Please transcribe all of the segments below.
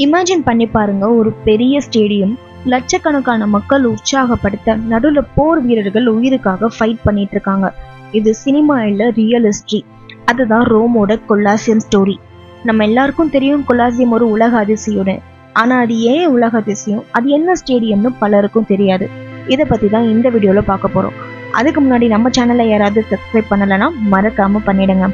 Imagine பண்ணி பாருங்க, ஒரு பெரிய ஸ்டேடியம், லட்சக்கணக்கான மக்கள் உற்சாகப்படுத்த நடுவில் போர் வீரர்கள் உயிருக்காக ஃபைட் பண்ணிட்டு இருக்காங்க. இது சினிமா இல்ல, ரியல் ஹிஸ்டரி. அதுதான் ரோமோட கொலாசியம் ஸ்டோரி. நம்ம எல்லாருக்கும் தெரியும் கொலாசியம் ஒரு உலக அதிசயோட. ஆனா அது ஏன் உலக அதிசயம், அது என்ன ஸ்டேடியம்னு பலருக்கும் தெரியாது. இதை பத்தி தான் இந்த வீடியோல பார்க்க போறோம். அதுக்கு முன்னாடி நம்ம சேனலை யாராவது சப்ஸ்கிரைப் பண்ணலைன்னா மறக்காம பண்ணிடுங்க.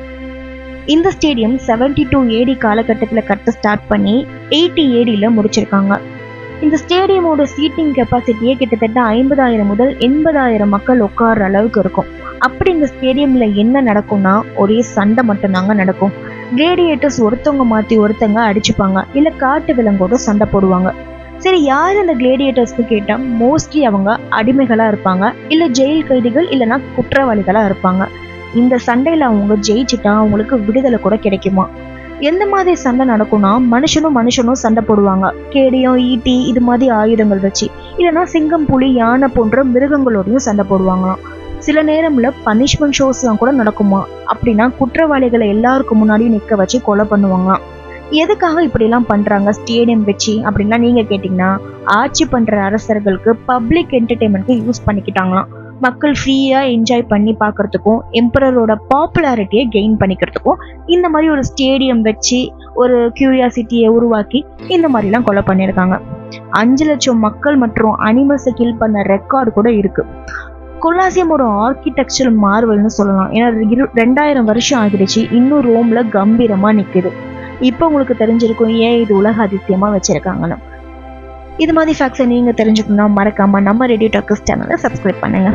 இந்த ஸ்டேடியம் 72 AD காலகட்டத்தில் கட்ட ஸ்டார்ட் பண்ணி 80 ADல முடிச்சிருக்காங்க. இந்த ஸ்டேடியமோட சீட்டிங் கெப்பாசிட்டியே கிட்டத்தட்ட 50,000 முதல் 80,000 மக்கள் உட்கார்ற அளவுக்கு இருக்கும். அப்படி இந்த ஸ்டேடியம்ல என்ன நடக்கும்னா, ஒரே சண்டை மட்டும்தாங்க நடக்கும். கிளேடியேட்டர்ஸ் ஒருத்தவங்க மாத்தி ஒருத்தங்க அடிச்சுப்பாங்க, இல்ல காட்டு விலங்கோட சண்டை போடுவாங்க. சரி, யார் இந்த கிளேடியேட்டர்ஸ்னு கேட்டா மோஸ்ட்லி அவங்க அடிமைகளா இருப்பாங்க, இல்ல ஜெயில் கைதிகள், இல்லைன்னா குற்றவாளிகளா இருப்பாங்க. இந்த சண்டையில அவங்க ஜெயிச்சுட்டா அவங்களுக்கு விடுதலை கூட கிடைக்குமா. எந்த மாதிரி சண்டை நடக்கும்னா, மனுஷனும் சண்டை போடுவாங்க, கேடியம், ஈட்டி இது மாதிரி ஆயுதங்கள் வச்சு, இல்லைன்னா சிங்கம், புலி, யானை போன்ற மிருகங்களோடையும் சண்டை போடுவாங்களாம். சில நேரம்ல பனிஷ்மெண்ட் ஷோஸ் எல்லாம் கூட நடக்குமா. அப்படின்னா குற்றவாளிகளை எல்லாருக்கும் முன்னாடியும் நிக்க வச்சு கொலை பண்ணுவாங்களாம். எதுக்காக இப்படி எல்லாம் பண்றாங்க ஸ்டேடியம் வச்சு அப்படின்லாம் நீங்க கேட்டீங்கன்னா, ஆட்சி பண்ற அரசர்களுக்கு பப்ளிக் என்டர்டைன்மெண்ட்க்கு யூஸ் பண்ணிக்கிட்டாங்களாம். மக்கள் ஃப்ரீயா என்ஜாய் பண்ணி பார்க்கறதுக்கும் எம்பரரோட பாப்புலாரிட்டியை கெயின் பண்ணிக்கிறதுக்கும் இந்த மாதிரி ஒரு ஸ்டேடியம் வச்சு ஒரு கியூரியாசிட்டியை உருவாக்கி இந்த மாதிரிலாம் கொலை பண்ணியிருக்காங்க. 5 லட்சம் மக்கள் மற்றும் அனிமல்ஸை கில் பண்ண ரெக்கார்டு கூட இருக்கு. கொலாசியம் ஒரு ஆர்கிடெக்சரல் மார்வல்னு சொல்லலாம். ஏன்னா 2000 வருஷம் ஆகிடுச்சு, இன்னும் ரோம்ல கம்பீரமா நிக்குது. இப்போ உங்களுக்கு தெரிஞ்சிருக்கும் ஏன் இது உலக அதிசயமா வச்சிருக்காங்கன்னு. இது மாதிரி ஃபேக்ட்ஸை நீங்க தெரிஞ்சுக்கணும்னா மறக்காம நம்ம ரேடியோ டாக்கர்ஸ் சேனலை சப்ஸ்கிரைப் பண்ணுங்க.